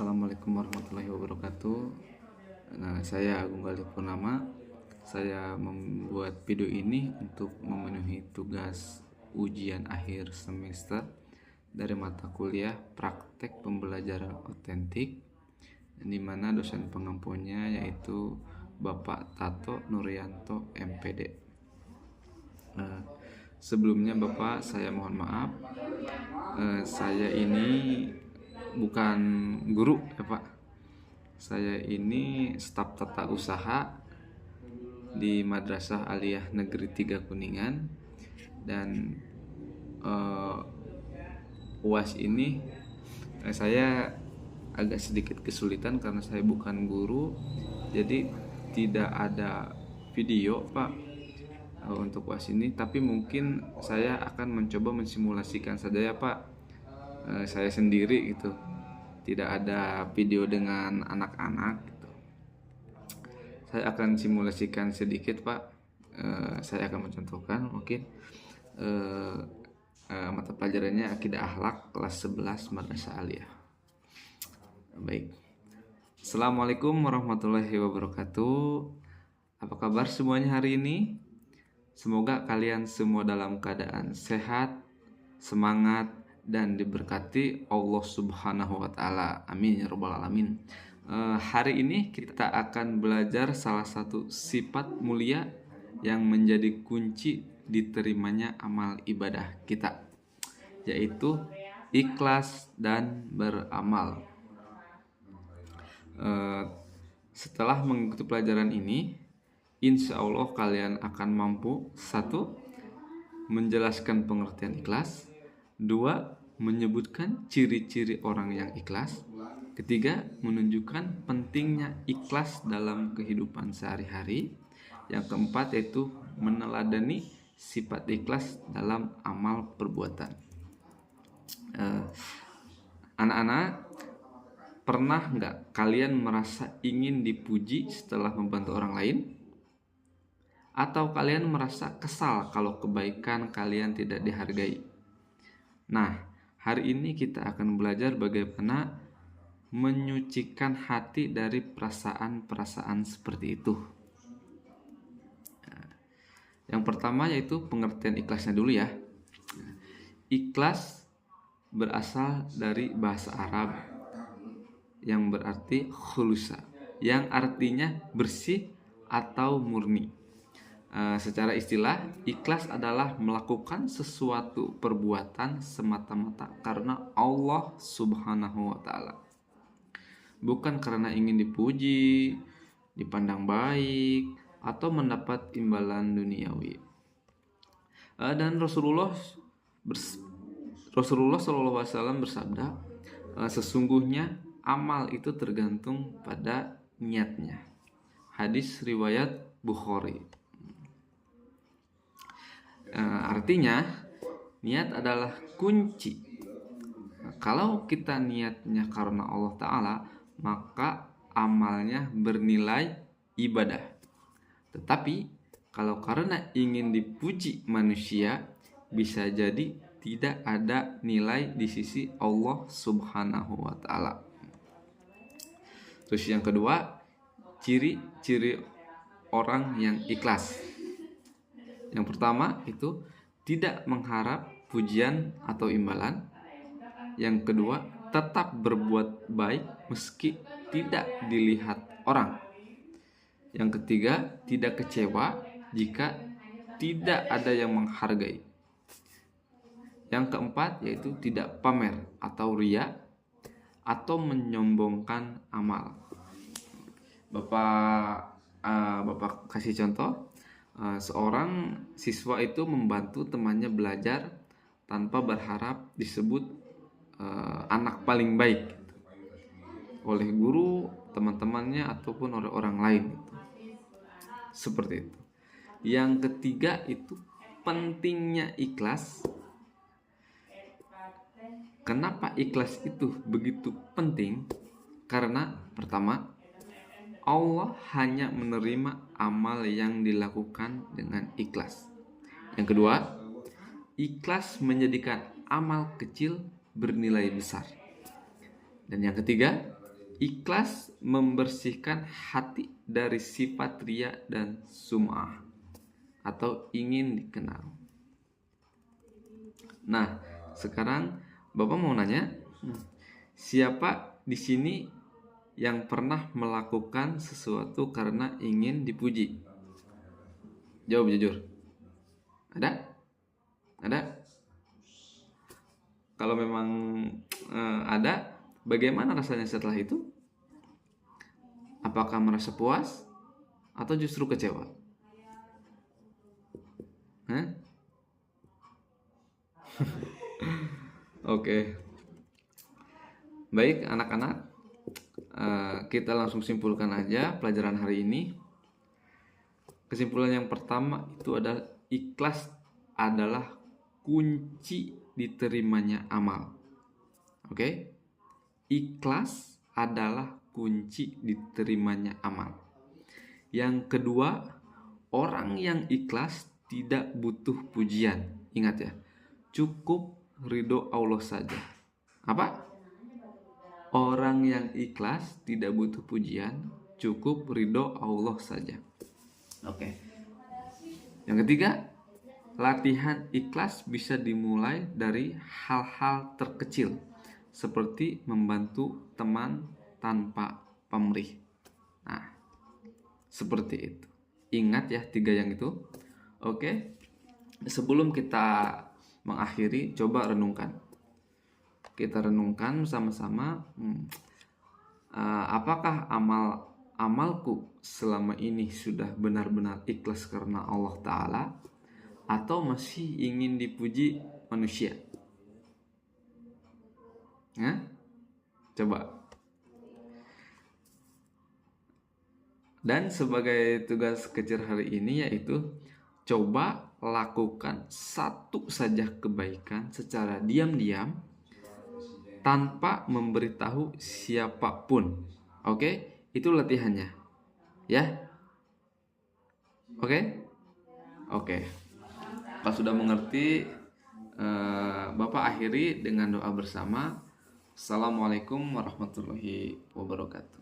Assalamualaikum warahmatullahi wabarakatuh. Saya Agung Gali Purnama. Saya membuat video ini untuk memenuhi tugas ujian akhir semester dari mata kuliah Praktek Pembelajaran Otentik, di mana dosen pengampunya yaitu Bapak Tato Nuryanto MPD. Sebelumnya Bapak, saya mohon maaf. Saya ini bukan guru ya Pak. Saya ini staf tata usaha di Madrasah Aliyah Negeri 3 Kuningan. Dan UAS ini saya agak sedikit kesulitan karena saya bukan guru. Jadi tidak ada video Pak untuk UAS ini. Tapi mungkin saya akan mencoba mensimulasikan saja ya Pak. Saya sendiri gitu, tidak ada video dengan anak-anak gitu. Saya akan simulasikan sedikit Pak. Saya akan mencontohkan mungkin mata pelajarannya Akidah Akhlak kelas 11 Madrasah Aliyah. Baik. Assalamualaikum warahmatullahi wabarakatuh. Apa kabar semuanya hari ini? Semoga kalian semua dalam keadaan sehat, semangat, dan diberkati Allah Subhanahu wa Ta'ala. Amin ya Rabbal Alamin. Hari ini kita akan belajar salah satu sifat mulia yang menjadi kunci diterimanya amal ibadah kita, yaitu ikhlas dan beramal. Setelah mengikuti pelajaran ini, insya Allah kalian akan mampu: 1. Menjelaskan pengertian ikhlas. 2. Menyebutkan ciri-ciri orang yang ikhlas. 3. Menunjukkan pentingnya ikhlas dalam kehidupan sehari-hari. Yang 4 yaitu meneladani sifat ikhlas dalam amal perbuatan. Anak-anak, pernah nggak kalian merasa ingin dipuji setelah membantu orang lain? Atau kalian merasa kesal kalau kebaikan kalian tidak dihargai? Nah, hari ini kita akan belajar bagaimana menyucikan hati dari perasaan-perasaan seperti itu. Yang pertama yaitu pengertian ikhlasnya dulu ya. Ikhlas berasal dari bahasa Arab yang berarti khulusa, yang artinya bersih atau murni. Secara istilah, ikhlas adalah melakukan sesuatu perbuatan semata-mata karena Allah Subhanahu wa Ta'ala, bukan karena ingin dipuji, dipandang baik, atau mendapat imbalan duniawi. Dan Rasulullah SAW bersabda, sesungguhnya amal itu tergantung pada niatnya. Hadis riwayat Bukhari. Artinya niat adalah kunci. Kalau kita niatnya karena Allah Ta'ala, maka amalnya bernilai ibadah. Tetapi kalau karena ingin dipuji manusia, bisa jadi tidak ada nilai di sisi Allah Subhanahu wa Ta'ala. Terus yang kedua, ciri-ciri orang yang ikhlas. Yang pertama itu tidak mengharap pujian atau imbalan. Yang kedua, tetap berbuat baik meski tidak dilihat orang. Yang ketiga, tidak kecewa jika tidak ada yang menghargai. Yang keempat yaitu tidak pamer atau riya atau menyombongkan amal. Bapak kasih contoh. Seorang siswa itu membantu temannya belajar tanpa berharap disebut anak paling baik oleh guru, teman-temannya, ataupun oleh orang lain. Seperti itu. Yang ketiga itu pentingnya ikhlas. Kenapa ikhlas itu begitu penting? Karena pertama, Allah hanya menerima amal yang dilakukan dengan ikhlas. Yang kedua, ikhlas menjadikan amal kecil bernilai besar. Dan yang ketiga, Ikhlas membersihkan hati dari sifat riya dan sum'ah atau ingin dikenal. Nah, sekarang Bapak mau nanya, siapa di sini yang pernah melakukan sesuatu karena ingin dipuji? Jawab jujur. Ada? Ada? Kalau memang ada, bagaimana rasanya setelah itu? Apakah merasa puas atau justru kecewa? Hah? Oke. Baik anak-anak, kita langsung simpulkan aja pelajaran hari ini. Kesimpulan yang pertama itu adalah ikhlas adalah kunci diterimanya amal. Oke? Ikhlas adalah kunci diterimanya amal. Yang kedua, orang yang ikhlas tidak butuh pujian. Ingat ya, cukup ridho Allah saja. Apa? Orang yang ikhlas tidak butuh pujian, cukup ridho Allah saja. Oke. Yang ketiga, latihan ikhlas bisa dimulai dari hal-hal terkecil, seperti membantu teman tanpa pamrih. Nah, seperti itu. Ingat ya 3 yang itu. Oke. Sebelum kita mengakhiri, coba renungkan. Kita renungkan bersama-sama. Apakah amalku selama ini sudah benar-benar ikhlas karena Allah Ta'ala, atau masih ingin dipuji manusia? Coba. Dan sebagai tugas kecil hari ini yaitu coba lakukan satu saja kebaikan secara diam-diam tanpa memberitahu siapapun. Oke? Itu latihannya. Ya? Oke? Oke. Kalau sudah mengerti, Bapak akhiri dengan doa bersama. Assalamualaikum warahmatullahi wabarakatuh.